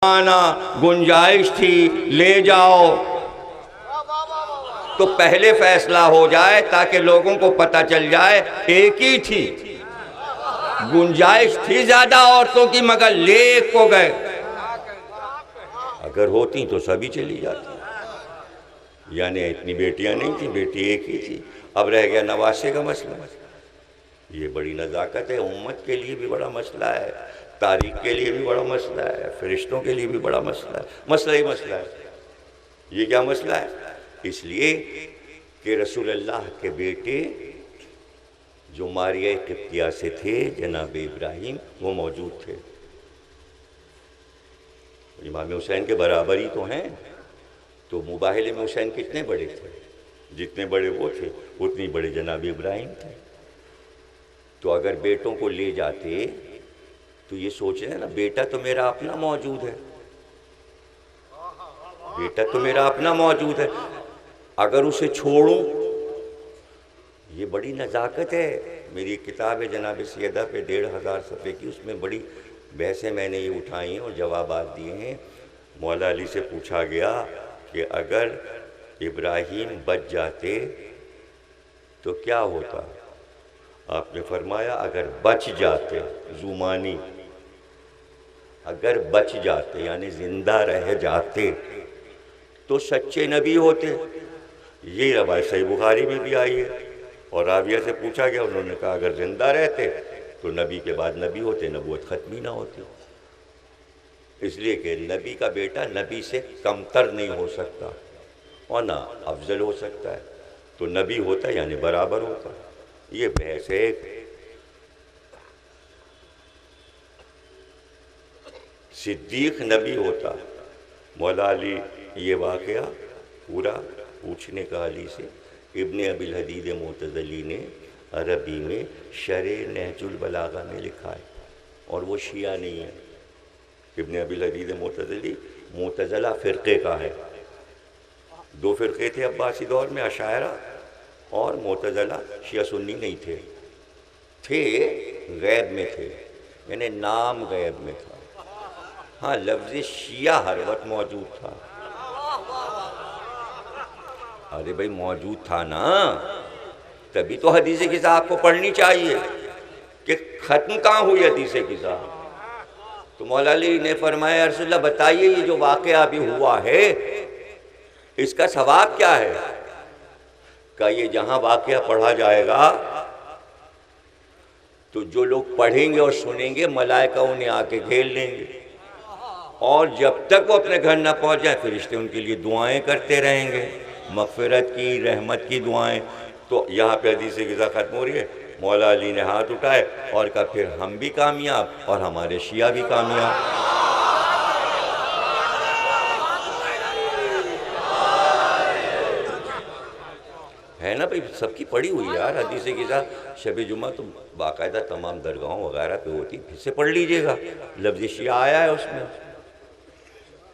आना गुंजाइश थी, ले जाओ। तो पहले फैसला हो जाए ताकि लोगों को पता चल जाए एक ही थी, गुंजाइश थी ज्यादा औरतों की मगर ले को गए। अगर होती तो सभी चली जाती, यानी इतनी बेटियां नहीं थी, बेटी एक ही थी। अब रह गया नवासे का मसला। ये बड़ी नज़ाकत है, उम्मत के लिए भी बड़ा मसला है, तारीख के लिए भी बड़ा मसला है, फरिश्तों के लिए भी बड़ा मसला है। मसला ही मसला है। ये क्या मसला है? इसलिए कि रसूलुल्लाह के बेटे जो मारिया किप्तिया से थे, जनाब इब्राहिम, वो मौजूद थे। इमाम हुसैन के बराबर ही तो हैं। तो मुबाहिले में हुसैन कितने बड़े थे? जितने बड़े वो थे उतनी बड़े जनाब इब्राहिम थे। तो अगर बेटों को ले जाते तो ये सोच रहे हैं ना, बेटा तो मेरा अपना मौजूद है, बेटा तो मेरा अपना मौजूद है, अगर उसे छोड़ूं, ये बड़ी नज़ाकत है। मेरी किताब है जनाब सैयदा पे 1500 सफ़े की, उसमें बड़ी बहसें मैंने ये उठाई हैं और जवाबात दिए हैं। मौला अली से पूछा गया कि अगर इब्राहीम बच जाते तो क्या होता? आपने फरमाया अगर बच जाते, जुमानी, अगर बच जाते यानी जिंदा रह जाते तो सच्चे नबी होते। ये रवायत सही बुखारी में भी आई है। और राविया से पूछा गया, उन्होंने कहा अगर जिंदा रहते तो नबी के बाद नबी होते, नबूवत ख़त्म ही ना होती। इसलिए कि नबी का बेटा नबी से कमतर नहीं हो सकता और ना अफजल हो सकता है, तो नबी होता यानी बराबर होता। ये बहस है। सिद्दीक नबी होता। मौला अली ये वाक़या पूरा पूछने का अली से इब्ने अबिल हदीद मोतज़ली ने अरबी में शरे नहजुल बलागा में लिखा है, और वो शिया नहीं है। इब्ने अबिल हदीद मोतज़ली मोतज़ला फ़िरक़े का है। दो फ़िरक़े थे अब्बासी दौर में, अशायरा और मोतज़ला। शिया सुन्नी नहीं थे, गैब में थे, यानी नाम गैब में था। हाँ, लफ्ज़ शिया हर वक्त मौजूद था। अरे भाई मौजूद था ना, तभी तो हदीस किताब को पढ़नी चाहिए कि ख़त्म कहाँ हुई हदीस किताब। तो मौला अली ने फरमाया रसूलल्लाह बताइए ये जो वाक़या अभी हुआ है इसका सवाब क्या है? का ये जहाँ वाक़या पढ़ा जाएगा तो जो लोग पढ़ेंगे और सुनेंगे मलाइका उन्हें आके घेर लेंगे, और जब तक वो अपने घर ना पहुँच जाए फरिश्ते उनके लिए दुआएं करते रहेंगे, मग़फ़िरत की, रहमत की दुआएं। तो यहाँ पे हदीस ग़िज़ा ख़त्म हो रही है। मौला अली ने हाथ उठाए और कहा फिर हम भी कामयाब और हमारे शिया भी कामयाब। है ना भाई, सबकी पढ़ी हुई यार हदीस ग़िज़ा। शब जुमा तो बाकायदा तमाम दरगाहों वगैरह पे होती, फिर से पढ़ लीजिएगा, लफ्ज़ शिया आया है उसमें।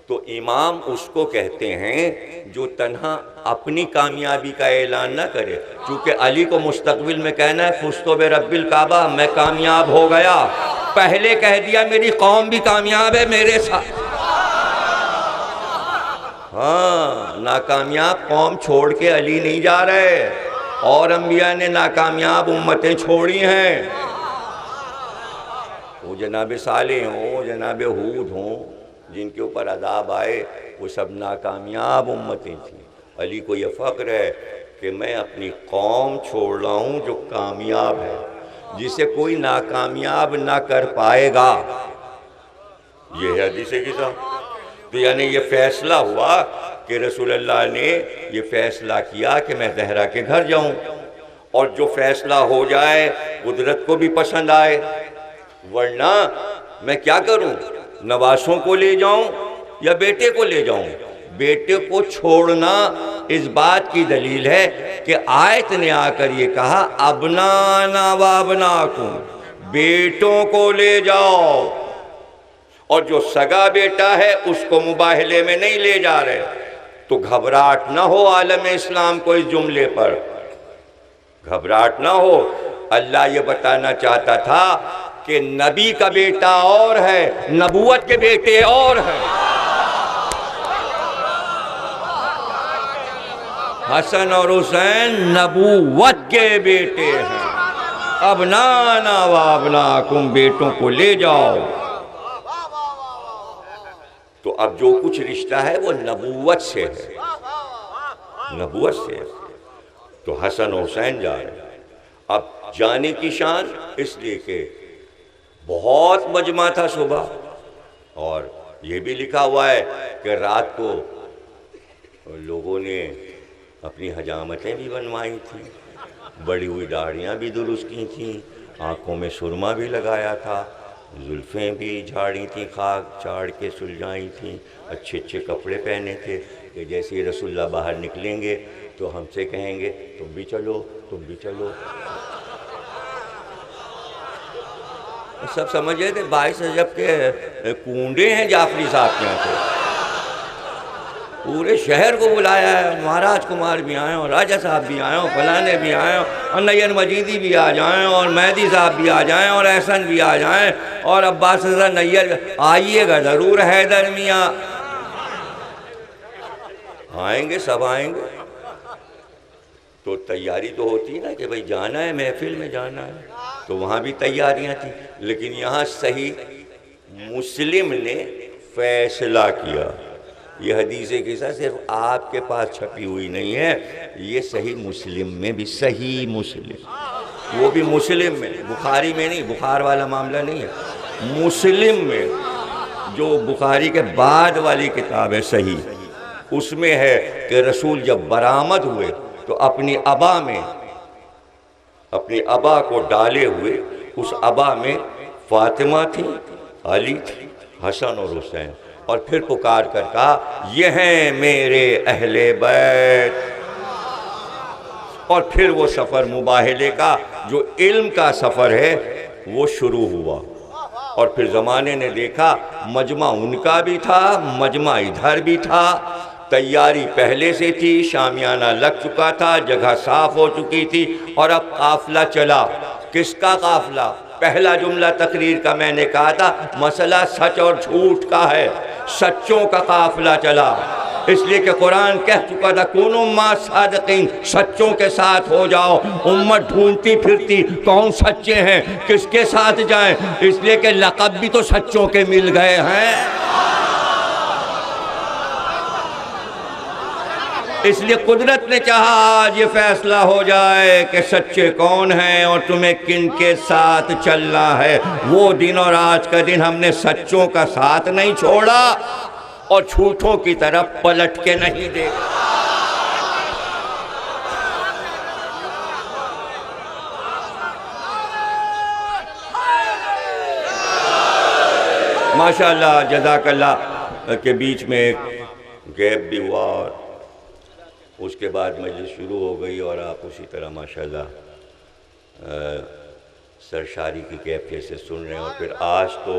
तो इमाम उसको कहते हैं जो तन्हा अपनी कामयाबी का ऐलान ना करे, चूँकि अली को मुस्तक़बिल में कहना है फुस्तो बे रब्बिल काबा, मैं कामयाब हो गया। पहले कह दिया मेरी कौम भी कामयाब है मेरे साथ। हाँ, नाकामयाब कौम छोड़ के अली नहीं जा रहे, और अंबिया ने नाकामयाब उम्मतें छोड़ी हैं। वो जनाब सालेह हों, जनाब हूद हों, जिनके ऊपर अज़ाब आए, वो सब नाकामयाब उम्मतें थीं। अली को ये फ़ख्र है कि मैं अपनी कौम छोड़ रहा हूँ जो कामयाब है, जिसे कोई नाकामयाब ना कर पाएगा। ये है हदीस ग़िज़ा। तो यानी ये फ़ैसला हुआ कि रसूलुल्लाह ने ये फ़ैसला किया कि मैं ज़हरा के घर जाऊँ, और जो फ़ैसला हो जाए कुदरत को भी पसंद आए, वरना मैं क्या करूँ, नवासों को ले जाऊं या बेटे को ले जाऊं? बेटे को छोड़ना इस बात की दलील है कि आयत ने आकर ये कहा अबनाना व अबनाकुम, बेटों को ले जाओ, और जो सगा बेटा है उसको मुबाहले में नहीं ले जा रहे। तो घबराहट ना हो आलम इस्लाम को इस जुमले पर, घबराहट ना हो। अल्लाह ये बताना चाहता था कि नबी का बेटा और है, नबूवत के बेटे और हैं। हसन और हुसैन नबूवत के बेटे हैं। अब नाना वाबनाकुम, बेटों को ले जाओ। तो अब जो कुछ रिश्ता है वो नबूवत से है, नबूवत से है। तो हसन और हुसैन जा रहे हैं। अब जाने की शान इसलिए कि बहुत मजमा था सुबह, और ये भी लिखा हुआ है कि रात को लोगों ने अपनी हजामतें भी बनवाई थी, बड़ी हुई दाढ़ियाँ भी दुरुस्त की थी, आँखों में सुरमा भी लगाया था, जुल्फ़ें भी झाड़ी थी, खाक चाड़ के सुलझाई थी, अच्छे अच्छे कपड़े पहने थे कि जैसे ही रसूलुल्लाह बाहर निकलेंगे तो हमसे कहेंगे तुम भी चलो, तुम भी चलो। सब समझ गए थे 22 अजब के कूंडे हैं जाफरी साहब के यहाँ से। पूरे शहर को बुलाया है, महाराज कुमार भी आए और राजा साहब भी आए और फलाने भी आए और नैयर मजीदी भी आ जाएं और मेहदी साहब भी आ जाएं और एहसन भी आ जाएं और अब्बास रज़ा नैयर आइएगा ज़रूर, हैदर मियाँ आएंगे, सब आएंगे। तो तैयारी तो होती ना कि भाई जाना है, महफिल में जाना है, तो वहाँ भी तैयारियाँ थी। लेकिन यहाँ सही मुस्लिम ने फैसला किया, ये हदीस किस्सा सिर्फ आपके पास छपी हुई नहीं है, ये सही मुस्लिम में भी, सही मुस्लिम, वो भी मुस्लिम में, बुखारी में नहीं, बुखार वाला मामला नहीं है, मुस्लिम में जो बुखारी के बाद वाली किताब है सही, उसमें है कि रसूल जब बरामद हुए तो अपनी अबा में, अपनी अबा को डाले हुए उस अबा में फातिमा थी, अली थी, हसन और हुसैन, और फिर पुकार कर कहा ये हैं मेरे अहले बैत। और फिर वो सफ़र मुबाहले का जो इल्म का सफ़र है वो शुरू हुआ। और फिर ज़माने ने देखा मजमा उनका भी था, मजमा इधर भी था, तैयारी पहले से थी, शामियाना लग चुका था, जगह साफ हो चुकी थी, और अब काफिला चला। किसका काफिला? पहला जुमला तकरीर का मैंने कहा था, मसला सच और झूठ का है, सच्चों का काफिला चला। इसलिए कि कुरान कह चुका था कूनू मा सादिकीन, सच्चों के साथ हो जाओ। उम्मत ढूंढती फिरती कौन सच्चे हैं, किसके साथ जाएं, इसलिए कि लक़ब भी तो सच्चों के मिल गए हैं। इसलिए कुदरत ने चाहा आज ये फैसला हो जाए कि सच्चे कौन हैं और तुम्हें किन के साथ चलना है। वो दिन और आज का दिन हमने सच्चों का साथ नहीं छोड़ा और झूठों की तरफ पलट के नहीं देखा। माशाअल्लाह, जज़ाकल्लाह के बीच में एक गैप भी हुआ और उसके बाद मजलिस शुरू हो गई और आप उसी तरह माशाअल्लाह सरशारी की कैफियत से सुन रहे हैं। और फिर आज तो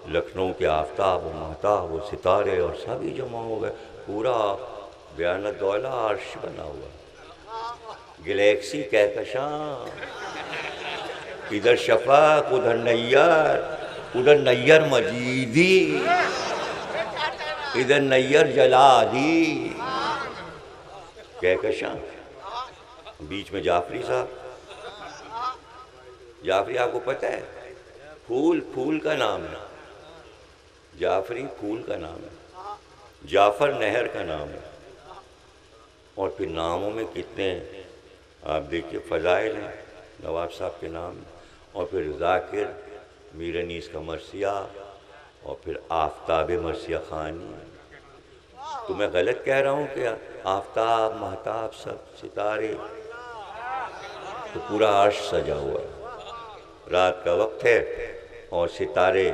लखनऊ के आफ्ताब व महताब व सितारे और सभी जमा हो गए, पूरा बयानत दौला अर्श बना हुआ, गैलेक्सी कहकशां, इधर शफक, उधर नैयर मजीदी, इधर नैयर जलादी, कहकशां, बीच में जाफरी साहब। जाफरी आपको पता है फूल का नाम है, जाफरी फूल का नाम है, जाफर नहर का नाम है। और फिर नामों में कितने आप देखिए फ़ज़ाइल हैं नवाब साहब के नाम। और फिर ज़ाकिर मीर अनीस का मरसिया, और फिर आफ्ताब मरसिया खानी। तो मैं गलत कह रहा हूँ कि आफ्ताब महताब सब सितारे, तो पूरा अर्श सजा हुआ है। रात का वक्त है और सितारे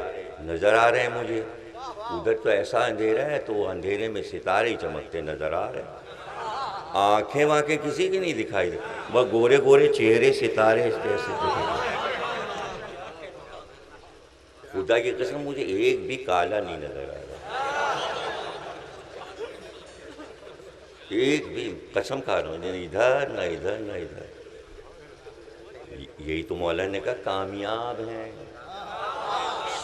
नज़र आ रहे हैं मुझे, उधर तो ऐसा अंधेरा है तो अंधेरे में सितारे ही चमकते नज़र आ रहे हैं। आंखें वाँखें किसी की नहीं दिखाई दे, वह गोरे गोरे चेहरे सितारे जैसे दिखाई। खुदा की कसम मुझे एक भी काला नहीं नज़र आ रहा, एक भी, कसम खा रहा हूँ, इधर न इधर न इधर। यही तो मौला ने कहा कामयाब हैं,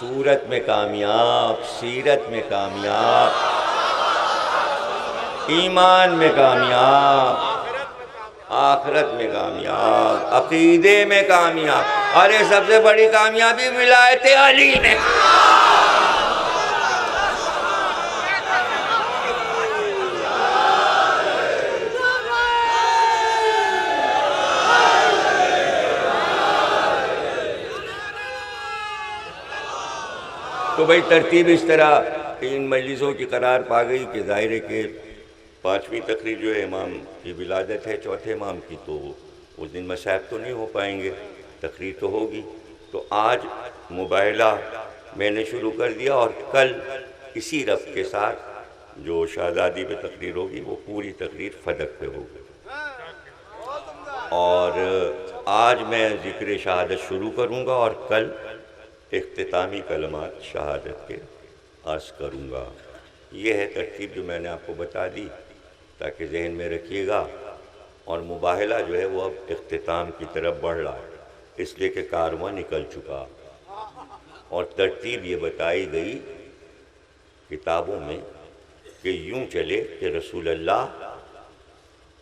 सूरत में कामयाब, सीरत में कामयाब, ईमान में कामयाब, आखिरत में कामयाब, अकीदे में कामयाब। अरे सबसे बड़ी कामयाबी विलायत अली में। तो भाई तरतीब इस तरह इन मजलिसों की करार पा गई कि ज़ाहिर है कि 5वीं तकरीर जो है इमाम की विलादत है, चौथे इमाम की, तो उस दिन मसाइब तो नहीं हो पाएंगे, तकरीर तो होगी। तो आज मुबाहला मैंने शुरू कर दिया और कल इसी रफ़्त के साथ जो शहज़ादी पे तकरीर होगी वो पूरी तकरीर फदक पे होगी। और आज मैं ज़िक्र शहादत शुरू करूँगा और कल इख्तितामी कलमात शहादत के अर्ज़ करूँगा। ये है तरतीब जो मैंने आपको बता दी ताकि जहन में रखिएगा। और मुबाहला जो है वो अब इख्तिताम की तरफ बढ़ रहा है, इसलिए कि कारवां निकल चुका। और तरतीब ये बताई गई किताबों में कि यूँ चले कि रसूलुल्लाह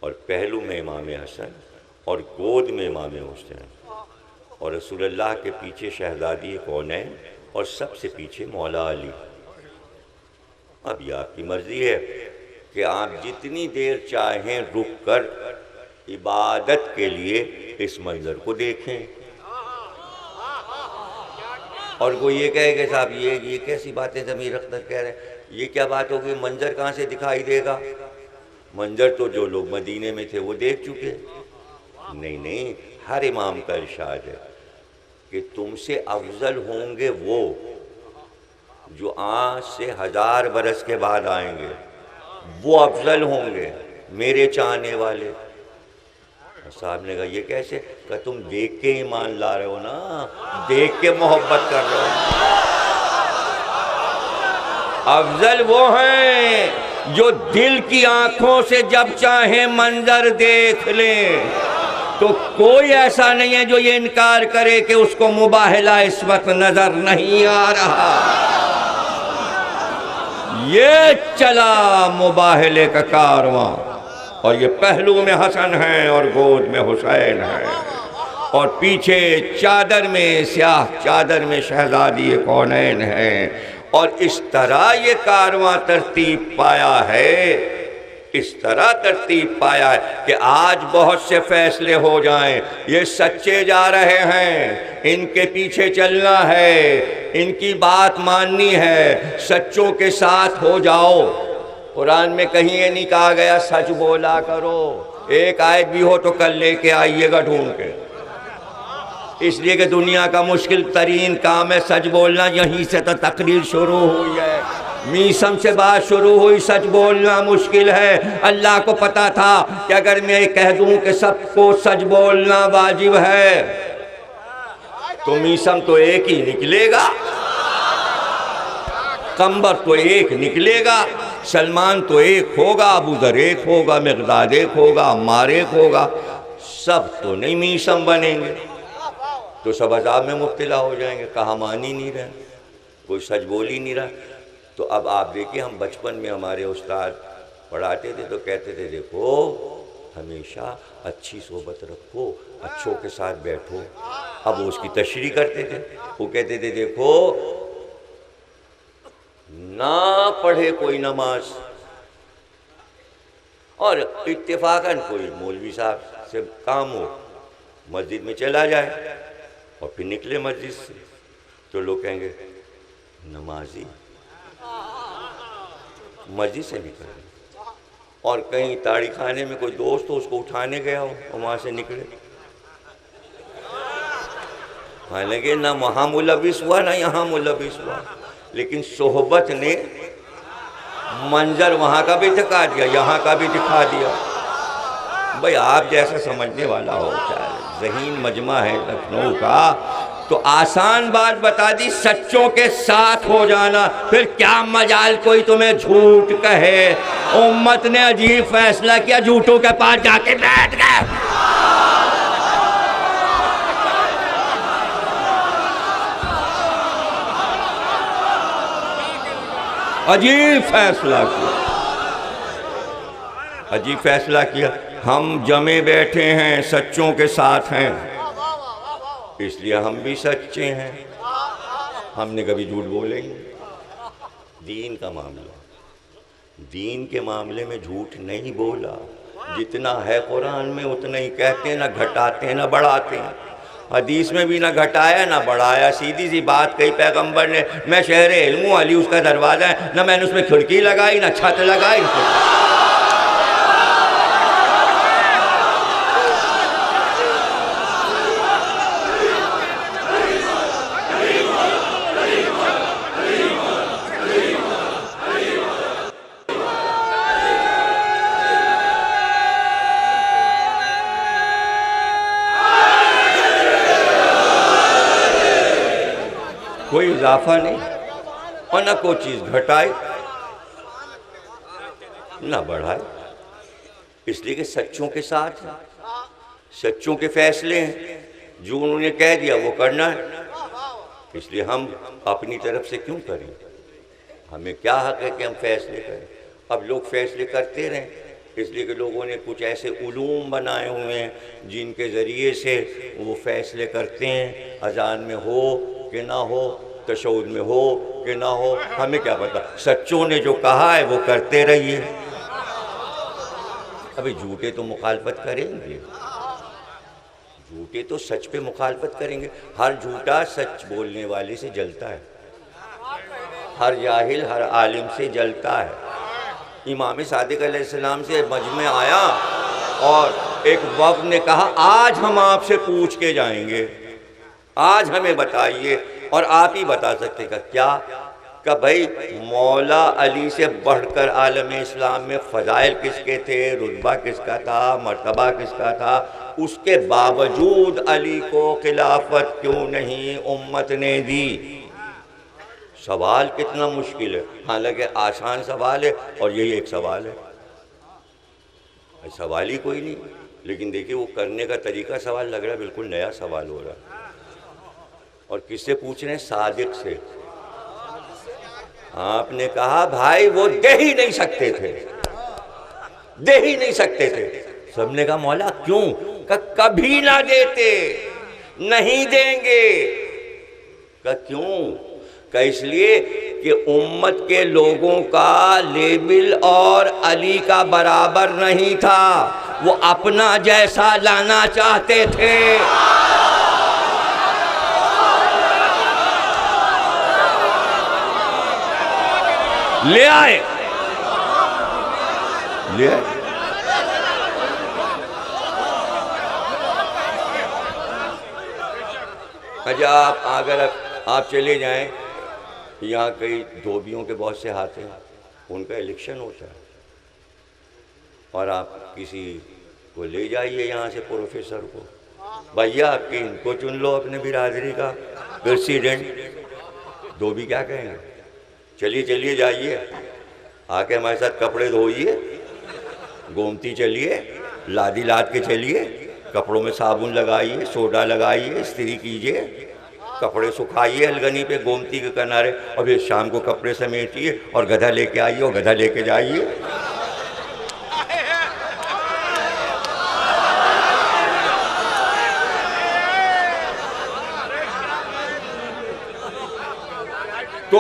और पहलू में इमाम हसन और गोद में इमाम हुसैन और रसूलुल्लाह के पीछे शहज़ादी कौनैन और सबसे पीछे मौला अली। अब ये आपकी मर्ज़ी है कि आप जितनी देर चाहें रुक कर इबादत के लिए इस मंज़र को देखें। और कोई ये कहे कि साहब ये कैसी बातें ज़मीर अख्तर कह रहे हैं, ये क्या बात होगी, मंज़र कहाँ से दिखाई देगा? मंज़र तो जो लोग मदीने में थे वो देख चुके। नहीं, हर इमाम का इरशाद है कि तुमसे अफजल होंगे वो जो आज से 1000 बरस के बाद आएंगे, वो अफजल होंगे मेरे चाहने वाले। साहब ने कहा ये कैसे? कहा तुम देख के ईमान ला रहे हो ना, देख के मोहब्बत कर रहे हो। अफजल वो हैं जो दिल की आंखों से जब चाहे मंजर देख लें। तो कोई ऐसा नहीं है जो ये इनकार करे कि उसको मुबाहला इस वक्त नजर नहीं आ रहा। ये चला मुबाहले का कारवां और ये पहलू में हसन है और गोद में हुसैन है और पीछे चादर में स्याह चादर में शहजादी कौनैन है। और इस तरह ये कारवां तरतीब पाया है, इस तरह तरतीब पाया है कि आज बहुत से फैसले हो जाएं। ये सच्चे जा रहे हैं, इनके पीछे चलना है, इनकी बात माननी है, सच्चों के साथ हो जाओ। कुरान में कहीं ये नहीं कहा गया सच बोला करो। एक आयत भी हो तो कल लेके आइएगा ढूंढ के, इसलिए कि दुनिया का मुश्किल तरीन काम है सच बोलना। यहीं से तो तकरीर शुरू हुई है, मीसम से बात शुरू हुई। सच बोलना मुश्किल है। अल्लाह को पता था कि अगर मैं कह दूं कि सबको सच बोलना वाजिब है तो मीसम तो एक ही निकलेगा, कंबर तो एक निकलेगा, सलमान तो एक होगा, अबू दर एक होगा, मिक़दाद एक होगा, अम्मार एक होगा। सब तो नहीं मीसम बनेंगे, तो सब अज़ाब में मुब्तला हो जाएंगे। कहा मान ही नहीं रहे, कोई सच बोल ही नहीं रहा। तो अब आप देखिए, हम बचपन में हमारे उस्ताद पढ़ाते थे तो कहते थे देखो हमेशा अच्छी सोबत रखो, अच्छों के साथ बैठो। अब वो उसकी तशरीह करते थे, वो कहते थे देखो ना पढ़े कोई नमाज और इत्तेफाकन कोई मौलवी साहब से काम हो, मस्जिद में चला जाए और फिर निकले मस्जिद से, तो लोग कहेंगे नमाजी मस्जिद से निकले। और कहीं ताड़ी खाने में कोई दोस्त हो उसको उठाने गया हो और वहाँ से निकले, हालांकि ना वहाँ मुलविस हुआ ना यहाँ मुलविस हुआ, लेकिन सोहबत ने मंजर वहाँ का भी दिखा दिया, यहाँ का भी दिखा दिया। भाई आप जैसा समझने वाला हो, क्या ज़हीन मजमा है लखनऊ का, तो आसान बात बता दी, सच्चों के साथ हो जाना। फिर क्या मजाल कोई तुम्हें झूठ कहे। उम्मत ने अजीब फैसला किया, झूठों के पास जाके बैठ गए। अजीब फैसला किया, अजीब फैसला किया। हम जमे बैठे हैं, सच्चों के साथ हैं, इसलिए हम भी सच्चे हैं, हमने कभी झूठ बोले ही नहीं। दीन का मामला, दीन के मामले में झूठ नहीं बोला, जितना है कुरान में उतना ही कहते हैं, ना घटाते हैं ना बढ़ाते हैं। हदीस में भी ना घटाया ना बढ़ाया, सीधी सी बात कही पैगंबर ने, मैं शहर इल्म हूँ, अली उसका दरवाज़ा है, ना मैंने उसमें खिड़की लगाई ना छत लगाई। कोई इजाफा नहीं और ना कोई चीज़ घटाए ना बढ़ाए, इसलिए कि सच्चों के साथ हैं, सच्चों के फैसले हैं, जो उन्होंने कह दिया वो करना है, इसलिए हम अपनी तरफ से क्यों करें? हमें क्या हक है कि हम फैसले करें? अब लोग फैसले करते रहें, इसलिए कि लोगों ने कुछ ऐसे उलूम बनाए हुए हैं जिनके ज़रिए से वो फैसले करते हैं, अजान में हो कि ना हो, तशहुद में हो कि ना हो, हमें क्या पता। सच्चों ने जो कहा है वो करते रहिए। अभी झूठे तो मुखालफत करेंगे, झूठे तो सच पे मुखालफत करेंगे। हर झूठा सच बोलने वाले से जलता है, हर जाहिल हर आलिम से जलता है। इमाम सादिक अलैहिस्सलाम से मजमे आया और एक वक्त ने कहा, आज हम आपसे पूछ के जाएंगे, आज हमें बताइए, और आप ही बता सकते का क्या? का भाई मौला अली से बढ़कर आलम इस्लाम में फ़ज़ाइल किसके थे, रुतबा किसका था, मर्तबा किसका था, उसके बावजूद अली को खिलाफत क्यों नहीं उम्मत ने दी? सवाल कितना मुश्किल है, हालांकि आसान सवाल है और यही एक सवाल है, सवाल ही कोई नहीं, लेकिन देखिए वो करने का तरीका सवाल लग रहा है बिल्कुल नया सवाल हो रहा है। और किससे पूछ रहे हैं? सादिक से। आपने कहा भाई वो दे ही नहीं सकते थे, दे ही नहीं सकते थे। सबने कहा मौला क्यों? कभी ना देते, नहीं देंगे। क्यों? इसलिए कि उम्मत के लोगों का लेबिल और अली का बराबर नहीं था, वो अपना जैसा लाना चाहते थे। ले आए, ले आए। अच्छा अगर आप चले जाएं, यहाँ कई धोबियों के बहुत से हाथ हैं, उनका इलेक्शन होता है, और आप किसी को ले जाइए यहाँ से प्रोफेसर को, भैया आपकी इनको चुन लो अपने बिरादरी का प्रेसिडेंट, धोबी क्या कहेंगे? चलिए चलिए जाइए, आके हमारे साथ कपड़े धोइए, गोमती चलिए, लादी लाद के चलिए, कपड़ों में साबुन लगाइए, सोडा लगाइए, इस्त्री कीजिए, कपड़े सुखाइए अलगनी पे गोमती के किनारे, और फिर शाम को कपड़े समेटिए और गधा लेके आइए और गधा लेके जाइए।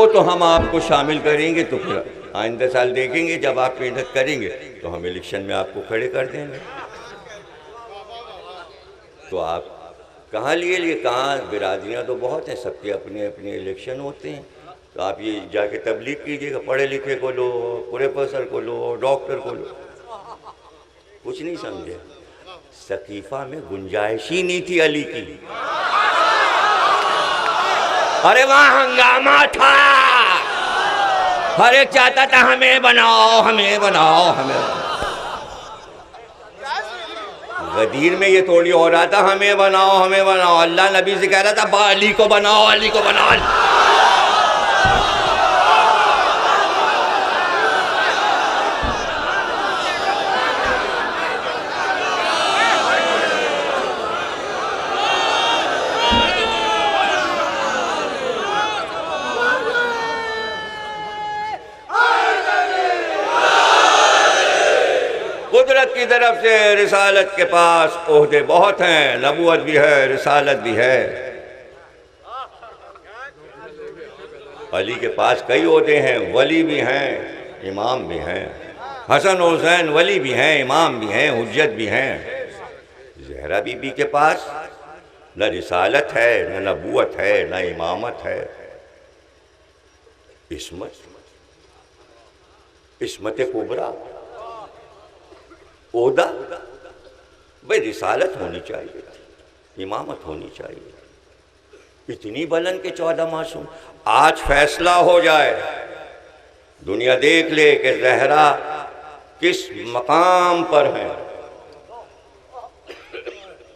तो हम आपको शामिल करेंगे, तो फिर आइंदा साल देखेंगे जब आप मेहनत करेंगे तो हम इलेक्शन में आपको खड़े कर देंगे। तो आप कहाँ लिए कहाँ, बिरादरियाँ तो बहुत हैं, सबके अपने अपने इलेक्शन होते हैं। तो आप ये जाके तबलीग कीजिएगा, पढ़े लिखे को लो, प्रोफेसर को लो, डॉक्टर को लो। कुछ नहीं समझे, सकीफा में गुंजाइश ही नहीं थी अली की। अरे वहाँ हंगामा था, हर एक चाहता था हमें बनाओ, हमें बनाओ, हमें। गदीर में ये थोड़ी हो रहा था हमें बनाओ, हमें बनाओ। अल्लाह नबी से कह रहा था अली को बनाओ, अली को बनाओ। की तरफ से रिसालत के पास ओहदे बहुत हैं, नबूवत भी है, रिसालत भी है। अली के पास कई ओहदे हैं, वली भी हैं, इमाम भी हैं। हसन हुसैन वली भी हैं, इमाम भी हैं, हुज्जत भी हैं। ज़हरा बीबी के पास न रिसालत है, न नबूवत है, न इमामत है, इस्मत कुबरा, ओहदा। भाई रिसालत होनी चाहिए, इमामत होनी चाहिए। इतनी बुलंद के 14 मासूम। आज फैसला हो जाए, दुनिया देख ले कि ज़हरा किस मकाम पर हैं।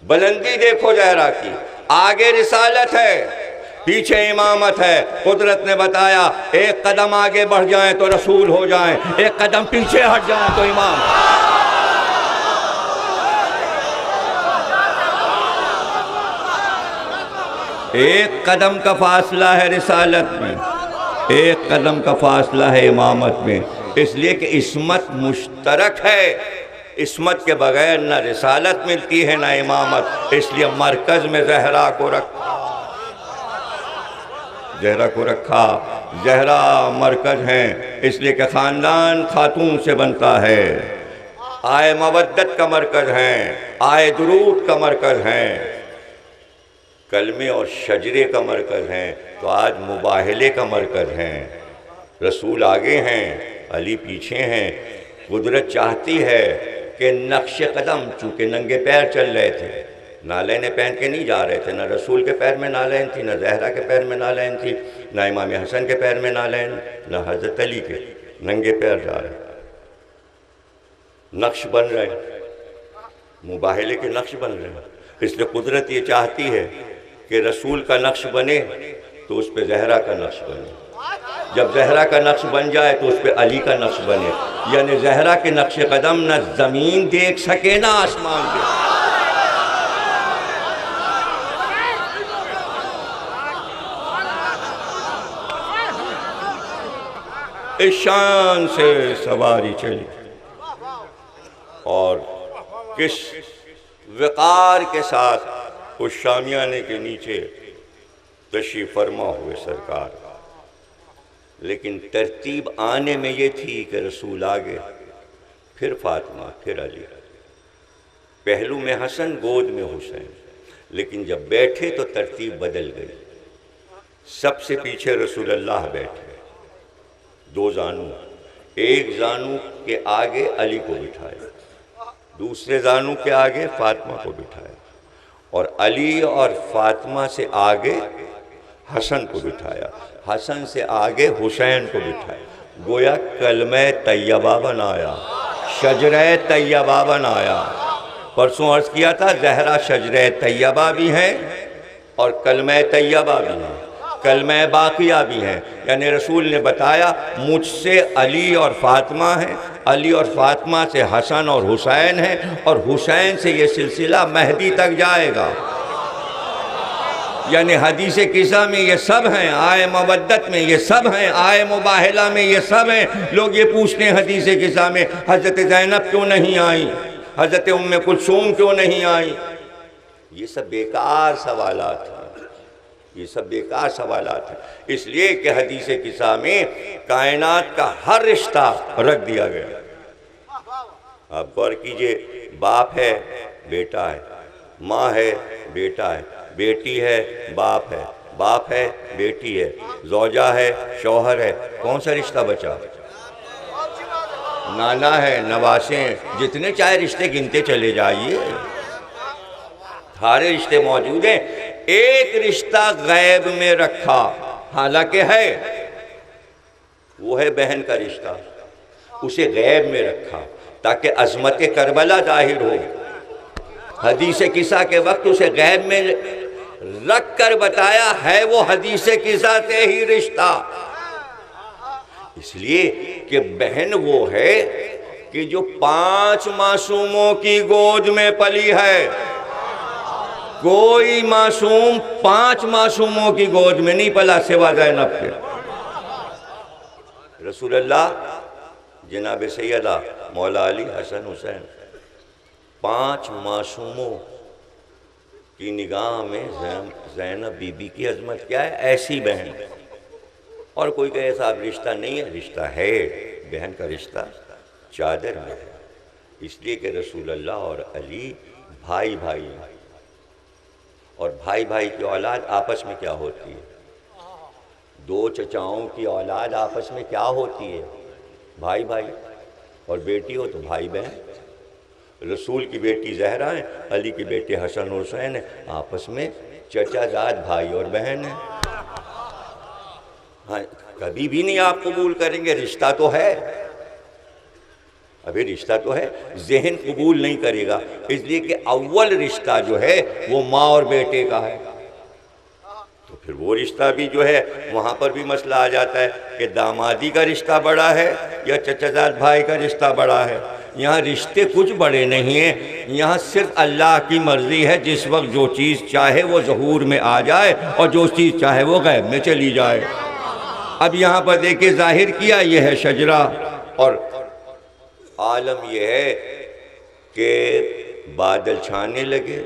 बुलंदी देखो ज़हरा की, आगे रिसालत है, पीछे इमामत है। कुदरत ने बताया एक कदम आगे बढ़ जाएं तो रसूल हो जाएं, एक कदम पीछे हट जाएं तो इमाम। एक कदम का फासला है रिसालत में, एक कदम का फासला है इमामत में। इसलिए कि इस्मत मुश्तरक है, इस्मत के बगैर न रिसालत मिलती है न इमामत। इसलिए मरकज़ में ज़हरा को रखा, ज़हरा को रखा। ज़हरा मरकज़ हैं, इसलिए कि ख़ानदान खातून से बनता है। आए मवद्दत का मरकज़ हैं, आए दुरूद का मरकज़ हैं, कलमे और शजरे का मरकज़ हैं। तो आज मुबाहले का मरकज़ हैं। रसूल आगे हैं, अली पीछे हैं। कुदरत चाहती है कि नक्श कदम, चूँकि नंगे पैर चल रहे थे, नालैन पहन के नहीं जा रहे थे, न रसूल के पैर में नालैन थी, न ज़हरा के पैर में नालैन थी, न इमाम हसन के पैर में नालैन, न हज़रत अली के, नंगे पैर जा रहे। नक्श बन रहे, मुबाहले के नक्श बन रहे। इसलिए कुदरत ये चाहती है कि रसूल का नक्श बने तो उस पर ज़हरा का नक्श बने, जब ज़हरा का नक्श बन जाए तो उस पर अली का नक्श बने। यानी ज़हरा के नक्श कदम न ज़मीन देख सके न आसमान देख। इस शान से सवारी चली और किस वक़ार के साथ उस शामियाने के नीचे तशरीफ़ फरमा हुए सरकार। लेकिन तरतीब आने में ये थी कि रसूल आगे, फिर फातिमा, फिर अली, पहलू में हसन, गोद में हुसैन। लेकिन जब बैठे तो तरतीब बदल गई। सबसे पीछे रसूलुल्लाह बैठे, दो जानू, एक जानू के आगे अली को बिठाया, दूसरे जानू के आगे फातिमा को बिठाया, और अली और फातिमा से आगे हसन को बिठाया, हसन से आगे हुसैन को बिठाया। गोया कलमे तैयबा बनाया, शजरे तैयबा बनाया। परसों अर्ज़ किया था ज़हरा शजरे तैयबा भी हैं और कलमे तैयबा भी हैं, कलमे बाक़िया भी हैं। यानी रसूल ने बताया मुझसे अली और फातिमा हैं, अली और फातिमा से हसन और हुसैन हैं, और हुसैन से ये सिलसिला महदी तक जाएगा। यानी हदीस किस्सा में ये सब हैं, आए मवद्दत में ये सब हैं, आए मुबाहला में ये सब हैं। लोग ये पूछते हैं हदीस किस्सा में हज़रत ज़ैनब क्यों नहीं आई, हज़रत उम्मे कुलसूम क्यों नहीं आई। ये सब बेकार सवालात हैं, ये सब बेकार सवालात हैं। इसलिए कि हदीस किस्सा में कायनात का हर रिश्ता रख दिया गया। आप गौर कीजिए, बाप है बेटा है, माँ है बेटा है, बेटी है बाप है, बाप है बेटी है, ज़ौजा है शौहर है, कौन सा रिश्ता बचा? नाना है, नवासे हैं, जितने चाहे रिश्ते गिनते चले जाइए, सारे रिश्ते मौजूद हैं। एक रिश्ता गैब में रखा, हालांकि है, वो है बहन का रिश्ता, उसे गैब में रखा ताकि अज़मत करबला जाहिर हो। हदीस किस्सा के वक्त उसे गैब में रख कर बताया है वो हदीस किस्सा से ही रिश्ता। इसलिए कि बहन वो है कि जो 5 मासूमों की गोद में पली है। कोई मासूम 5 मासूमों की गोद में नहीं पला सिवा ज़ैनब के। रसूलुल्लाह जनाब सैयदा मौला अली हसन हुसैन 5 मासूमों की निगाह में ज़ैनब बीबी की अजमत क्या है, ऐसी बहन। और कोई कहे साहब रिश्ता नहीं है, रिश्ता है, बहन का रिश्ता चादर में है। इसलिए कि रसूल अल्लाह और अली भाई भाई हैं। और भाई भाई की औलाद आपस में क्या होती है, 2 चचाओं की औलाद आपस में क्या होती है, भाई भाई। और बेटी हो तो भाई बहन। रसूल की बेटी जहरा है, अली की बेटे हसन हुसैन है, आपस में चचाजाद भाई और बहन है। हाँ, कभी भी नहीं आप कबूल करेंगे, रिश्ता तो है, अभी रिश्ता तो है, जहन कबूल नहीं करेगा। इसलिए कि अव्वल रिश्ता जो है वो माँ और बेटे का है। तो फिर वो रिश्ता भी जो है वहाँ पर भी मसला आ जाता है कि दामादी का रिश्ता बड़ा है या चचाजाद भाई का रिश्ता बड़ा है। यहाँ रिश्ते कुछ बड़े नहीं हैं, यहाँ सिर्फ अल्लाह की मर्ज़ी है, जिस वक्त जो चीज़ चाहे वो ज़हूर में आ जाए और जो चीज़ चाहे वो गैब में चली जाए। अब यहाँ पर देखिए जाहिर किया ये है शजरा, और आलम यह है कि बादल छाने लगे,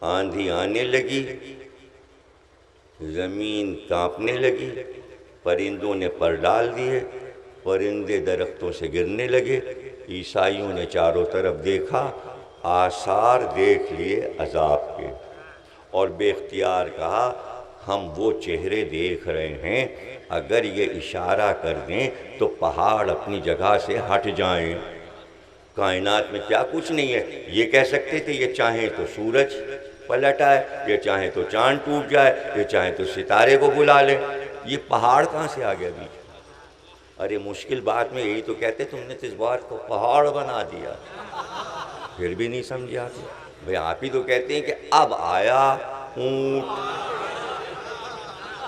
आंधी आने लगी, ज़मीन कांपने लगी, परिंदों ने पर डाल दिए, परिंदे दरख्तों से गिरने लगे। ईसाइयों ने चारों तरफ देखा, आसार देख लिए अजाब के, और बेख्तियार कहा हम वो चेहरे देख रहे हैं, अगर ये इशारा कर दें तो पहाड़ अपनी जगह से हट जाएं। कायनात में क्या कुछ नहीं है, ये कह सकते थे ये चाहें तो सूरज पलट आए, ये चाहें तो चांद टूट जाए, ये चाहें तो सितारे को बुला ले, ये पहाड़ कहाँ से आ गया बीच? अरे मुश्किल बात में यही तो कहते, तुमने तो इस बात को पहाड़ बना दिया, फिर भी नहीं समझे आप। भाई आप ही तो कहते हैं कि अब आया ऊंट,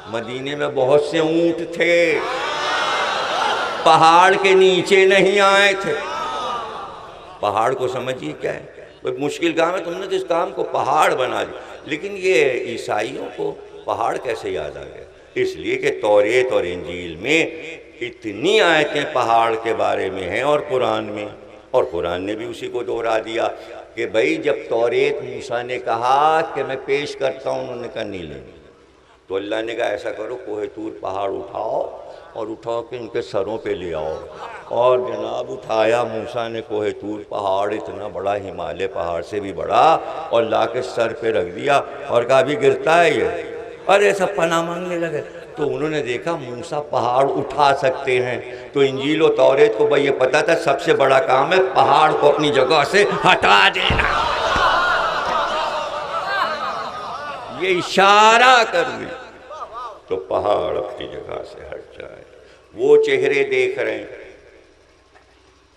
मदीने में बहुत से ऊंट थे, पहाड़ के नीचे नहीं आए थे। पहाड़ को समझिए क्या है, कोई मुश्किल काम है, तुमने तो इस काम को पहाड़ बना दिया। लेकिन ये ईसाइयों को पहाड़ कैसे याद आ गया? इसलिए कि तौरेत और इंजील में इतनी आयतें पहाड़ के बारे में हैं, और कुरान में, और कुरान ने भी उसी को दोहरा दिया कि भाई जब तौरेत मूसा ने कहा कि मैं पेश करता हूँ, उन्होंने कहा नहीं लेनी, तो अल्लाह ने कहा ऐसा करो, कोहे तूर पहाड़ उठाओ और उठा के इनके सरों पे ले आओ। और जनाब उठाया मूसा ने कोहे तूर पहाड़, इतना बड़ा, हिमालय पहाड़ से भी बड़ा, और ला के सर पे रख दिया और कहा अभी गिरता है ये, अरे सब पनाह मांगने लगे। तो उन्होंने देखा मूसा पहाड़ उठा सकते हैं, तो इंजील और तौरेत को भाई ये पता था सबसे बड़ा काम है पहाड़ को अपनी जगह से हटा देना, ये इशारा कर दे तो पहाड़ अपनी जगह से हट जाए। वो चेहरे देख रहे हैं,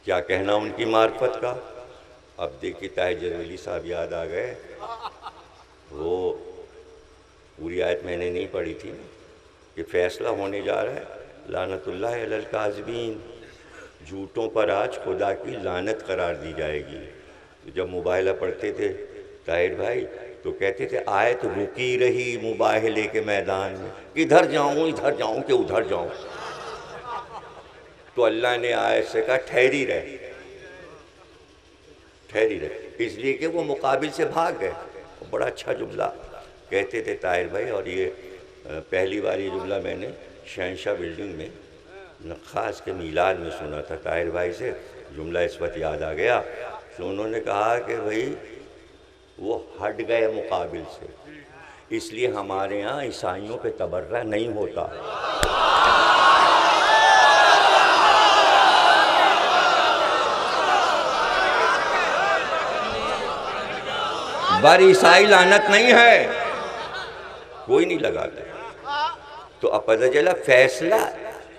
क्या कहना उनकी मार्फत का। अब देखिए ताहिर जरवेली साहब याद आ गए, वो पूरी आयत मैंने नहीं पढ़ी थी कि फैसला होने जा रहा है, लानतुल्लाह अलल काज़िबीन, झूठों पर आज खुदा की लानत करार दी जाएगी। तो जब मुबाहिला पढ़ते थे ताहिर भाई तो कहते थे आयत रुकी रही मुबाहिले के मैदान में, इधर जाऊं कि उधर जाऊं। तो अल्लाह ने आयत से कहा ठहरी रहे, ठहरी रहे, इसलिए कि वो मुकाबिल से भाग गए। बड़ा अच्छा जुमला कहते थे ताहिर भाई, और ये पहली बार ये जुमला मैंने शहनशाह बिल्डिंग में नक्खास के मीलाद में सुना था ताहिर भाई से। जुमला इस वक्त याद आ गया, तो उन्होंने कहा कि भाई वो हट गए मुकाबिल से, इसलिए हमारे यहाँ ईसाइयों पे तबर्रा नहीं होता। बर ईसाई लानत नहीं है, कोई नहीं लगाता। तो अब पता चला फैसला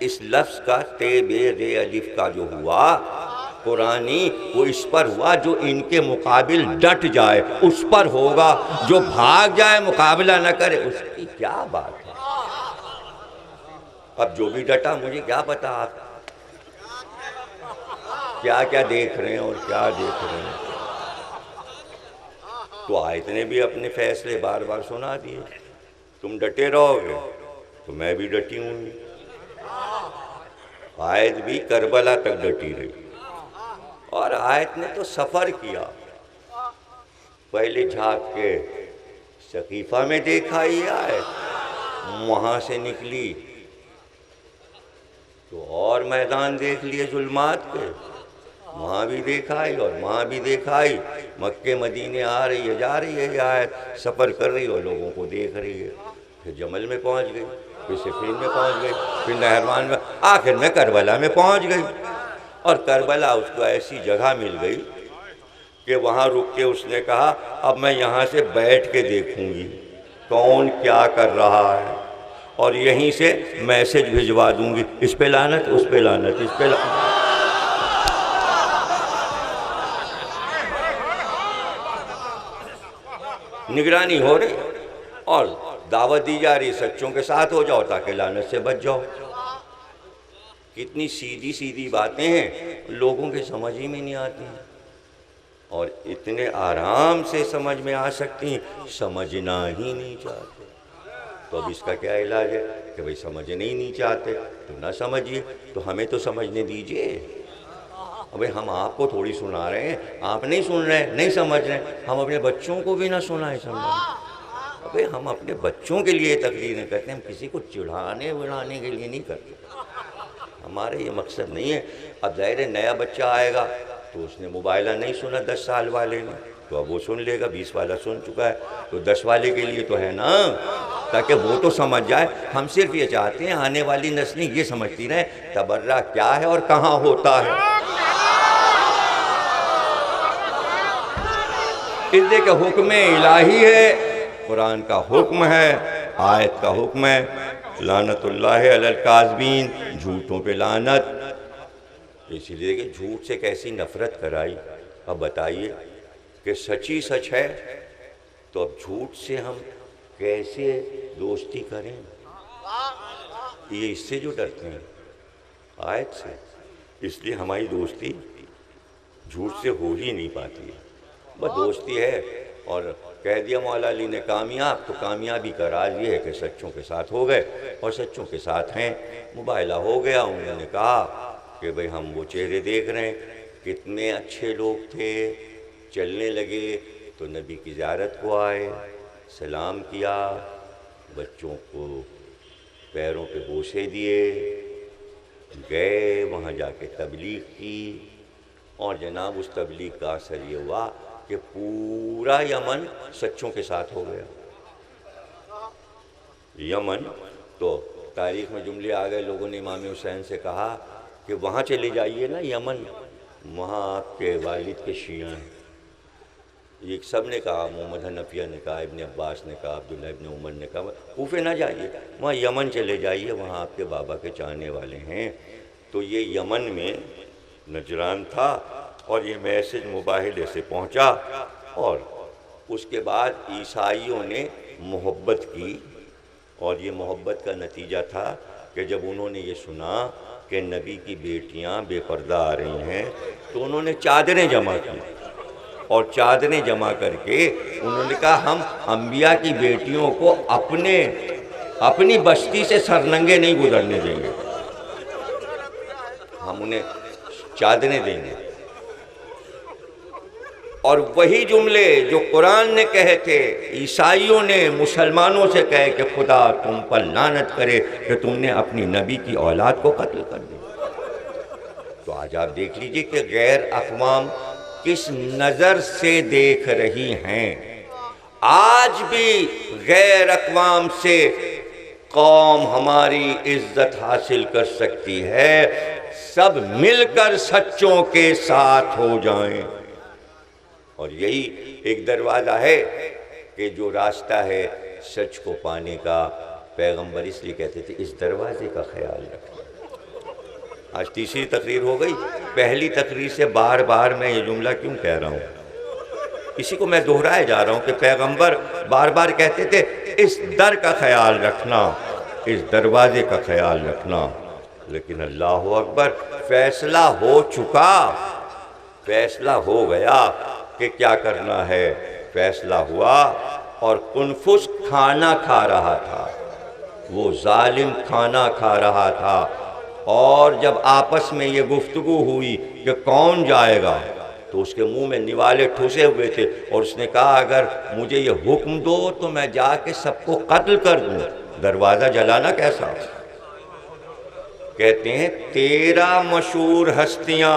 इस लफ्ज़ का ते बे रे अलिफ का जो हुआ कुरानी, वो इस पर हुआ जो इनके मुकाबिल डट जाए उस पर होगा, जो भाग जाए मुकाबला न करे उसकी क्या बात है। अब जो भी डटा, मुझे क्या पता आप क्या क्या देख रहे हैं और क्या देख रहे हैं। तो आयत ने भी अपने फैसले बार बार सुना दिए, तुम डटे रहोगे तो मैं भी डटी हूँ। आयत भी करबला तक डटी रही, और आयत ने तो सफ़र किया, पहले झांक के सकीफ़ा में देखा ये आयत, वहाँ से निकली तो और मैदान देख लिए जुल्मात के, वहाँ भी दिखाई और वहाँ भी दिखाई। मक्के मदीने आ रही है, जा रही है, ये आयत सफ़र कर रही है और लोगों को देख रही है। फिर जमल में पहुँच गई, फिर सिफ़ीन में पहुँच गई, फिर नहरवान में, आखिर में करबला में पहुँच गई। और करबला उसको ऐसी जगह मिल गई कि वहाँ रुक के उसने कहा अब मैं यहाँ से बैठ के देखूँगी कौन क्या कर रहा है, और यहीं से मैसेज भिजवा दूँगी, इस पे लानत, उस पे लानत, इस पे लानत। निगरानी हो रही और दावत दी जा रही, सच्चों के साथ हो जाओ ताकि लानत से बच जाओ। कितनी सीधी सीधी बातें हैं, लोगों के समझ ही में नहीं आती हैं, और इतने आराम से समझ में आ सकती हैं, समझना ही नहीं चाहते। तो अब इसका क्या इलाज है कि भाई समझने ही नहीं चाहते तो ना समझिए, तो हमें तो समझने दीजिए। अबे हम आपको थोड़ी सुना रहे हैं, आप नहीं सुन रहे, नहीं समझ रहे, हम अपने बच्चों को भी ना सुनाए समझाएं। अबे हम अपने बच्चों के लिए तकरीरें करते हैं, हम किसी को चिढ़ाने विढ़ाने के लिए नहीं करते, हमारे ये मकसद नहीं है। अब ज़ाहिर है नया बच्चा आएगा तो उसने मोबाइला नहीं सुना 10 साल वाले ने, तो अब वो सुन लेगा, 20 वाला सुन चुका है, तो 10 वाले के लिए तो है ना, ताकि वो तो समझ जाए। हम सिर्फ ये चाहते हैं आने वाली नस्लें ये समझती रहे तबर्रा क्या है और कहाँ होता है। इसलिए का हुक्म इलाही है, कुरान का हुक्म है, आयत का हुक्म है, लानतुल्लाह अलल काज़बीन, झूठों पे लानत। इसीलिए कि झूठ से कैसी नफ़रत कराई। अब बताइए कि सच्ची सच है तो अब झूठ से हम कैसे दोस्ती करें? ये इससे जो डरते हैं आयत से, इसलिए हमारी दोस्ती झूठ से हो ही नहीं पाती है। बस दोस्ती है और कह दिया मौला अली ने कामयाब, तो कामयाबी का राज ये है कि सच्चों के साथ हो गए और सच्चों के साथ हैं। मुबाइला हो गया, उन्होंने कहा कि भाई हम वो चेहरे देख रहे हैं, कितने अच्छे लोग थे, चलने लगे तो नबी की ज़ियारत को आए, सलाम किया, बच्चों को पैरों पे बोसे दिए, गए वहाँ जाके तबलीग की, और जनाब उस तबलीग का असर ये हुआ कि पूरा यमन सच्चों के साथ हो गया। यमन तो तारीख़ में जुमले आ गए, लोगों ने इमाम हुसैन से कहा कि वहाँ चले जाइए ना यमन, वहाँ आपके वालिद के शिया हैं। ये सब ने कहा, मोहम्मद हनफिया ने कहा, इब्न अब्बास ने कहा, अब्दुल्ला इब्न उमर ने कहा कूफे ना जाइए, वहाँ यमन चले जाइए, वहाँ आपके बाबा के चाहने वाले हैं। तो ये यमन में नजरान था और ये मैसेज मुबाहिले से पहुँचा, और उसके बाद ईसाइयों ने मोहब्बत की, और ये मोहब्बत का नतीजा था कि जब उन्होंने ये सुना कि नबी की बेटियां बेपर्दा आ रही हैं तो उन्होंने चादरें जमा की, और चादरें जमा करके उन्होंने कहा हम अंबिया की बेटियों को अपनी बस्ती से सरनंगे नहीं गुजरने देंगे, हम उन्हें चादरें देंगे। और वही जुमले जो कुरान ने कहे थे, ईसाइयों ने मुसलमानों से कहे कि खुदा तुम पर लानत करे कि तुमने अपनी नबी की औलाद को कत्ल कर दिया। तो आज आप देख लीजिए कि गैर अक़वाम किस नज़र से देख रही हैं। आज भी गैर अक़वाम से कौम हमारी इज्जत हासिल कर सकती है, सब मिलकर सच्चों के साथ हो जाएं। और यही एक दरवाज़ा है कि जो रास्ता है सच को पाने का, पैगंबर इसलिए कहते थे इस दरवाज़े का ख्याल रखें। आज तीसरी तकरीर हो गई, पहली तकरीर से बार बार मैं ये जुमला क्यों कह रहा हूँ, इसी को मैं दोहराए जा रहा हूँ कि पैगंबर बार बार कहते थे इस दर का ख्याल रखना, इस दरवाज़े का ख्याल रखना। लेकिन अल्लाह अकबर, फैसला हो चुका, फैसला हो गया कि क्या करना है, फैसला हुआ। और कुनफुस खाना खा रहा था, वो जालिम खाना खा रहा था, और जब आपस में ये गुफ्तगू हुई कि कौन जाएगा तो उसके मुंह में निवाले ठूसे हुए थे और उसने कहा अगर मुझे ये हुक्म दो तो मैं जाके सबको कत्ल कर दूं। दरवाज़ा जलाना कैसा? कहते हैं 13 मशहूर हस्तियां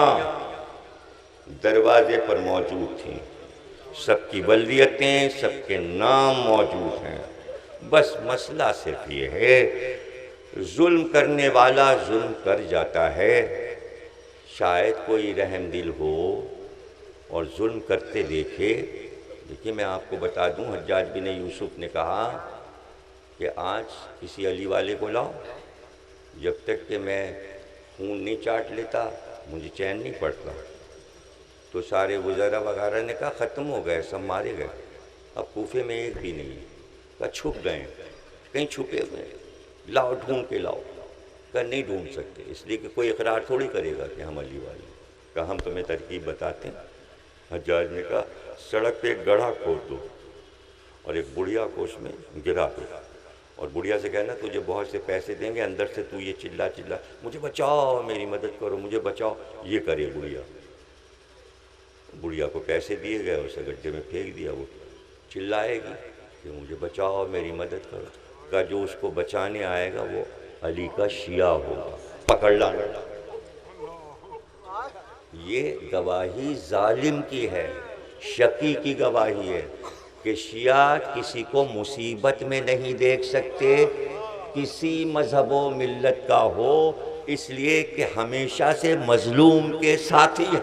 दरवाजे पर मौजूद थीं, सबकी वल्दियतें, सबके नाम मौजूद हैं। बस मसला सिर्फ ये है, जुल्म करने वाला जुल्म कर जाता है। शायद कोई रहम दिल हो और जुल्म करते देखे। देखिए मैं आपको बता दूं, हज्जाज बिन यूसुफ ने कहा कि आज किसी अली वाले को लाओ, जब तक कि मैं खून नहीं चाट लेता मुझे चैन नहीं पड़ता। तो सारे वज़रा वगैरह ने कहा ख़त्म हो गए, सब मारे गए, अब कूफे में एक भी नहीं। कहा छुप गए, कहीं छुपे हुए, लाओ ढूंढ के लाओ। कहा नहीं ढूंढ सकते, इसलिए कि कोई इकरार थोड़ी करेगा कि हम अली वाले। कहा हम तुम्हें तरकीब बताते हैं। हज्जाज ने कहा सड़क पे एक गड्ढा खोद दो और एक बुढ़िया को उसमें गिरा दो और बुढ़िया से कहना तुझे बहुत से पैसे देंगे, अंदर से तू ये चिल्ला चिल्ला मुझे बचाओ, मेरी मदद करो, मुझे बचाओ। ये करे बुढ़िया। बुढ़िया को पैसे दिए गए, उसे गड्ढे में फेंक दिया। वो चिल्लाएगी कि मुझे बचाओ, मेरी मदद करो। का जो उसको बचाने आएगा वो अली का शिया होगा, पकड़ लाना। ये गवाही जालिम की है, शकी की गवाही है कि शिया किसी को मुसीबत में नहीं देख सकते, किसी मजहब व मिल्लत का हो, इसलिए कि हमेशा से मजलूम के साथी है।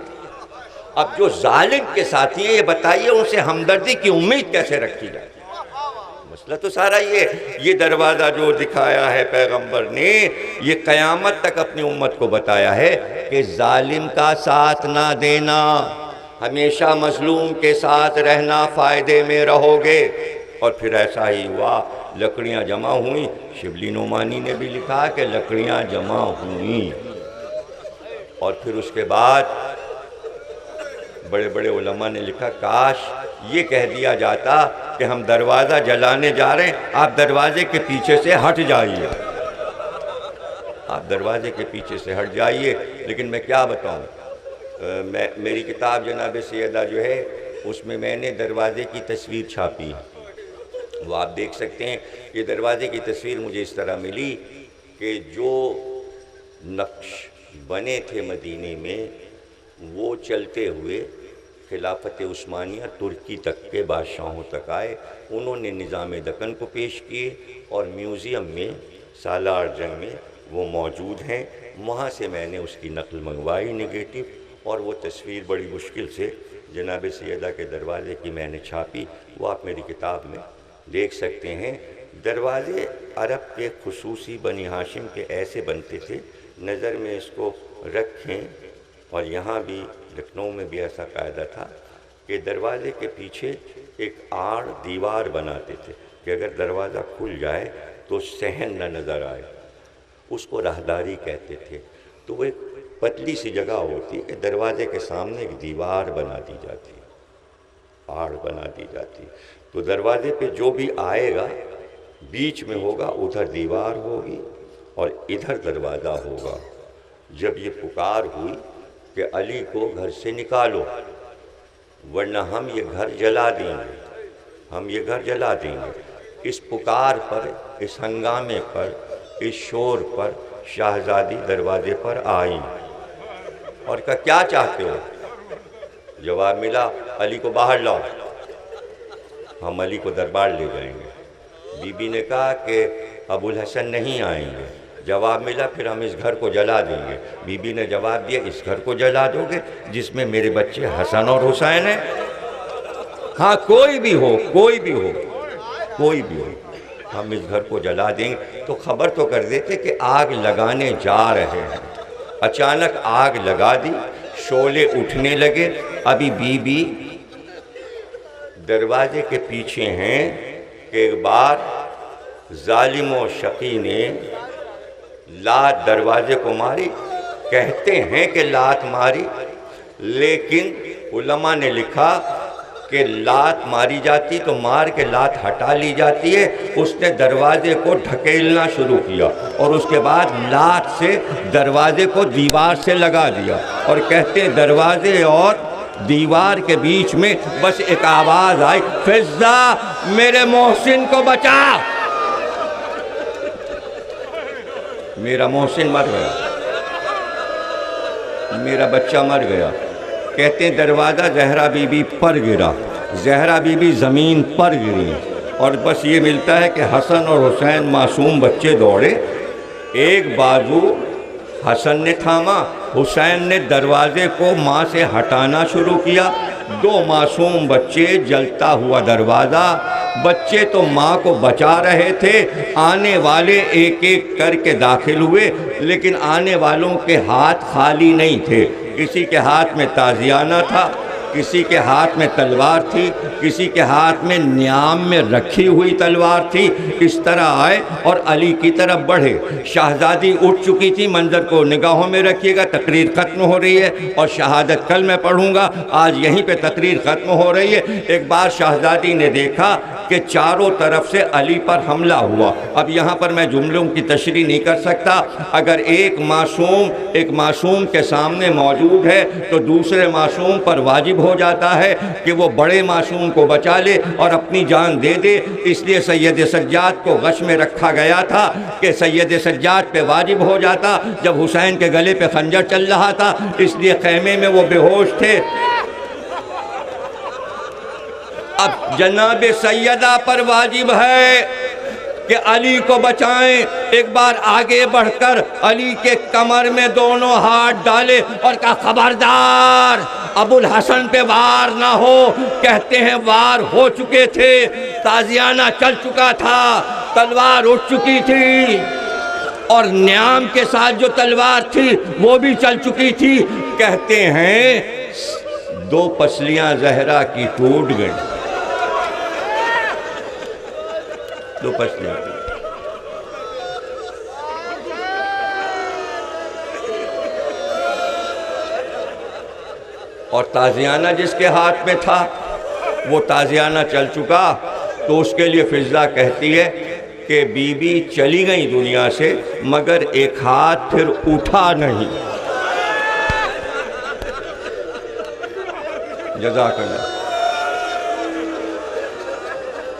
अब जो जालिम के साथी हैं, ये बताइए उनसे हमदर्दी की उम्मीद कैसे रखी जाए? मसला तो सारा ये दरवाज़ा जो दिखाया है पैगंबर ने, ये क़यामत तक अपनी उम्मत को बताया है कि जालिम का साथ ना देना, हमेशा मजलूम के साथ रहना, फ़ायदे में रहोगे। और फिर ऐसा ही हुआ, लकड़ियाँ जमा हुई। शिबली नोमानी ने भी लिखा कि लकड़ियाँ जमा हुई और फिर उसके बाद बड़े बड़े उलमा ने लिखा काश ये कह दिया जाता कि हम दरवाज़ा जलाने जा रहे हैं, आप दरवाजे के पीछे से हट जाइए, आप दरवाजे के पीछे से हट जाइए। लेकिन मैं क्या बताऊं, मेरी किताब जनाब सैयदा जो है उसमें मैंने दरवाजे की तस्वीर छापी है, वो आप देख सकते हैं। ये दरवाजे की तस्वीर मुझे इस तरह मिली कि जो नक्श बने थे मदीने में वो चलते हुए खिलाफत उस्मानिया तुर्की तक के बादशाहों तक आए। उन्होंने निज़ाम दक्कन को पेश किए और म्यूज़ियम में सालार जंग में वो मौजूद हैं। वहाँ से मैंने उसकी नकल मंगवाई नेगेटिव, और वो तस्वीर बड़ी मुश्किल से जनाब सैयदा के दरवाज़े की मैंने छापी, वो आप मेरी किताब में देख सकते हैं। दरवाज़े अरब के खुसूसी बनी हाशिम के ऐसे बनते थे, नज़र में इसको रखें। और यहाँ भी लखनऊ में भी ऐसा कायदा था कि दरवाज़े के पीछे एक आड़ दीवार बनाते थे कि अगर दरवाज़ा खुल जाए तो सहन न नज़र आए, उसको राहदारी कहते थे। तो वो एक पतली सी जगह होती है कि दरवाजे के सामने एक दीवार बना दी जाती, आड़ बना दी जाती। तो दरवाजे पे जो भी आएगा बीच में होगा, उधर दीवार होगी और इधर दरवाज़ा होगा। जब ये पुकार हुई कि अली को घर से निकालो वरना हम ये घर जला देंगे, हम ये घर जला देंगे। इस पुकार पर, इस हंगामे पर, इस शोर पर शाहज़ादी दरवाज़े पर आई और कहा क्या चाहते हो? जवाब मिला अली को बाहर लाओ, हम अली को दरबार ले जाएंगे। बीबी ने कहा कि अबुल हसन नहीं आएंगे। जवाब मिला फिर हम इस घर को जला देंगे। बीबी ने जवाब दिया इस घर को जला दोगे जिसमें मेरे बच्चे हसन और हुसैन हैं? हाँ कोई भी हो, कोई भी हो, कोई भी हो, हम इस घर को जला देंगे। तो खबर तो कर देते कि आग लगाने जा रहे हैं। अचानक आग लगा दी, शोले उठने लगे। अभी बीबी दरवाजे के पीछे हैं कि एक बार जालिम और शकी ने लात दरवाजे को मारी। कहते हैं कि लात मारी, लेकिन उलमा ने लिखा कि लात मारी जाती तो मार के लात हटा ली जाती है। उसने दरवाजे को ढकेलना शुरू किया और उसके बाद लात से दरवाजे को दीवार से लगा दिया। और कहते हैं दरवाजे और दीवार के बीच में बस एक आवाज़ आई, फिज़्ज़ा मेरे मोहसिन को बचा। मेरा मोहसिन मर गया, मेरा बच्चा मर गया। कहते हैं दरवाज़ा ज़हरा बीबी पर गिरा, ज़हरा बीबी ज़मीन पर गिरी और बस ये मिलता है कि हसन और हुसैन मासूम बच्चे दौड़े। एक बाजू हसन ने थामा, हुसैन ने दरवाज़े को माँ से हटाना शुरू किया। दो मासूम बच्चे, जलता हुआ दरवाज़ा। बच्चे तो माँ को बचा रहे थे, आने वाले एक एक करके दाखिल हुए, लेकिन आने वालों के हाथ खाली नहीं थे। किसी के हाथ में ताज़ियाना था, किसी के हाथ में तलवार थी, किसी के हाथ में न्याम में रखी हुई तलवार थी। इस तरह आए और अली की तरफ बढ़े। शहज़ादी उठ चुकी थी, मंजर को निगाहों में रखिएगा, तकरीर ख़त्म हो रही है और शहादत कल मैं पढ़ूंगा, आज यहीं पे तकरीर ख़त्म हो रही है। एक बार शहज़ादी ने देखा कि चारों तरफ से अली पर हमला हुआ। अब यहाँ पर मैं जुमलों की तशरीह नहीं कर सकता। अगर एक मासूम के सामने मौजूद है तो दूसरे मासूम पर वाजिब हो जाता है कि वो बड़े मासूम को बचा ले और अपनी जान दे दे। इसलिए सैयद सज्जाद को गश में रखा गया था कि सैयद सज्जाद पे वाजिब हो जाता। जब हुसैन के गले पे खंजर चल रहा था, इसलिए खैमे में वो बेहोश थे। अब जनाब सैयदा पर वाजिब है कि अली को बचाएं। एक बार आगे बढ़कर अली के कमर में दोनों हाथ डाले और कहा, खबरदार अबुल हसन पे वार ना हो। कहते हैं वार हो चुके थे, ताजियाना चल चुका था, तलवार उठ चुकी थी और न्याम के साथ जो तलवार थी वो भी चल चुकी थी। कहते हैं दो पसलियां ज़हरा की टूट गई, दो पसलियां। और ताजियाना जिसके हाथ में था वो ताजियाना चल चुका, तो उसके लिए फिज़्ज़ा कहती है कि बीबी चली गई दुनिया से मगर एक हाथ फिर उठा नहीं। जज़ाकल्लाह।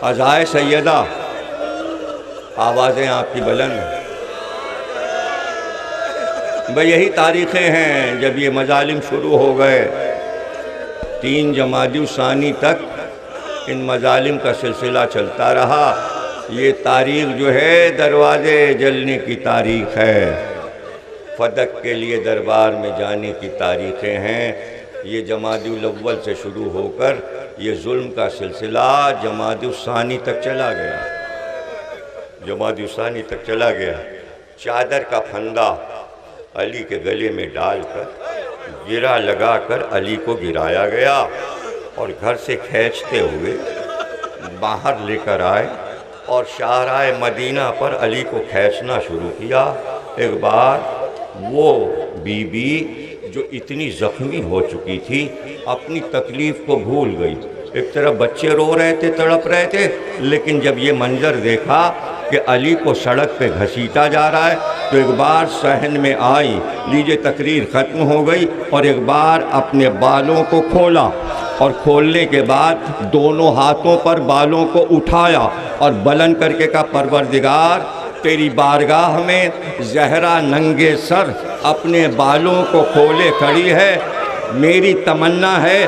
अज़ाए सैयदा, आवाज़ें आपकी बुलंद हैं। भाई यही तारीख़ें हैं जब ये मज़ालिम शुरू हो गए। 3 जमादी सानी तक इन मज़ालिम का सिलसिला चलता रहा। ये तारीख़ जो है दरवाज़े जलने की तारीख़ है, फ़दक के लिए दरबार में जाने की तारीख़ें हैं। ये जमादुल अव्वल से शुरू होकर ये जुल्म का सिलसिला जमादुल सानी तक चला गया, जमादुल सानी तक चला गया। चादर का फंदा अली के गले में डालकर गिरा लगाकर अली को गिराया गया और घर से खींचते हुए बाहर लेकर आए और शाहराए मदीना पर अली को खींचना शुरू किया। एक बार वो बीबी जो इतनी ज़ख्मी हो चुकी थी अपनी तकलीफ़ को भूल गई। एक तरफ बच्चे रो रहे थे, तड़प रहे थे, लेकिन जब ये मंजर देखा कि अली को सड़क पे घसीटा जा रहा है तो एक बार सहन में आई। लीजिए तकरीर ख़त्म हो गई और एक बार अपने बालों को खोला और खोलने के बाद दोनों हाथों पर बालों को उठाया और बुलंद करके कहा, परवरदिगार तेरी बारगाह में ज़हरा नंगे सर अपने बालों को खोले खड़ी है। मेरी तमन्ना है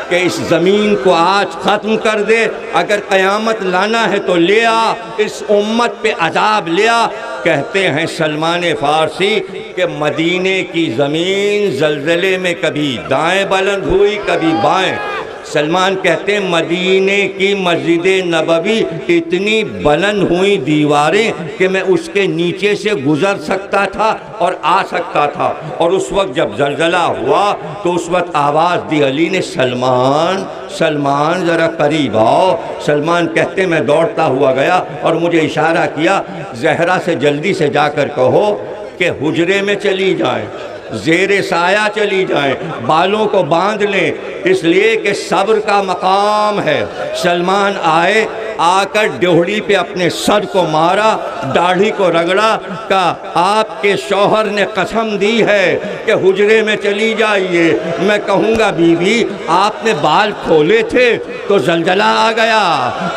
कि इस ज़मीन को आज ख़त्म कर दे, अगर क़यामत लाना है तो ले आ, इस उम्मत पे अज़ाब ले आ। कहते हैं सलमान फ़ारसी कि मदीने की ज़मीन ज़लज़ले में कभी दाएं बुलंद हुई कभी बाएं। सलमान कहते हैं मदीने की मस्जिद नबवी इतनी बुलंद हुई दीवारें कि मैं उसके नीचे से गुज़र सकता था और आ सकता था। और उस वक्त जब ज़लज़ला हुआ तो उस वक्त आवाज़ दी अली ने, सलमान सलमान ज़रा करीब आओ। सलमान कहते मैं दौड़ता हुआ गया और मुझे इशारा किया, ज़हरा से जल्दी से जाकर कहो कि हुजरे में चली जाएं। ज़ेरे साया चली जाएं, बालों को बांध लें, इसलिए कि सब्र का मकाम है। सलमान आए, आकर ड्योहड़ी पे अपने सर को मारा, दाढ़ी को रगड़ा, कहा आपके शौहर ने कसम दी है कि हुजरे में चली जाइए। मैं कहूँगा बीवी आपने बाल खोले थे तो जलजला आ गया,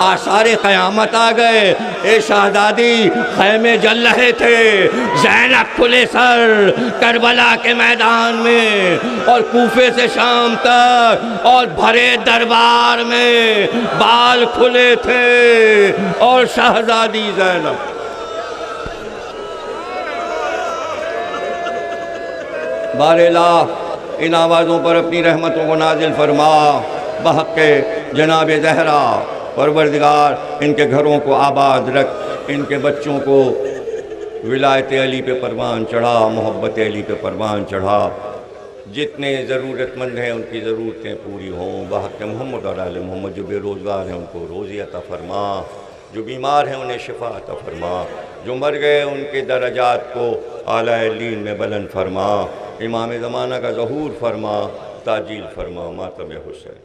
आसारे क़यामत आ गए। ए शहजादी खैमे जल रहे थे, ज़ैनब खुले सर करबला के मैदान में और कूफे से शाम तक और भरे दरबार में बाल खुले थे और शहजादी ज़ैनब। बारेला इन आवाज़ों पर अपनी रहमतों को नाजिल फरमा, बहक के जनाब ज़हरा परवरदिगार इनके घरों को आबाद रख, इनके बच्चों को विलायत अली पे परवान चढ़ा, मोहब्बत अली पे परवान चढ़ा। जितने ज़रूरतमंद हैं उनकी ज़रूरतें पूरी हों, बहक मोहम्मद और आले मोहम्मद। जो बेरोज़गार हैं उनको रोज़ी अता फरमा, जो बीमार हैं उन्हें शिफा अता फरमा, जो मर गए उनके दरजात को आला इल्लीन में बुलंद फरमा। इमाम ज़माना का ज़हूर फरमा, ताजील फरमा, मातम हुसैन।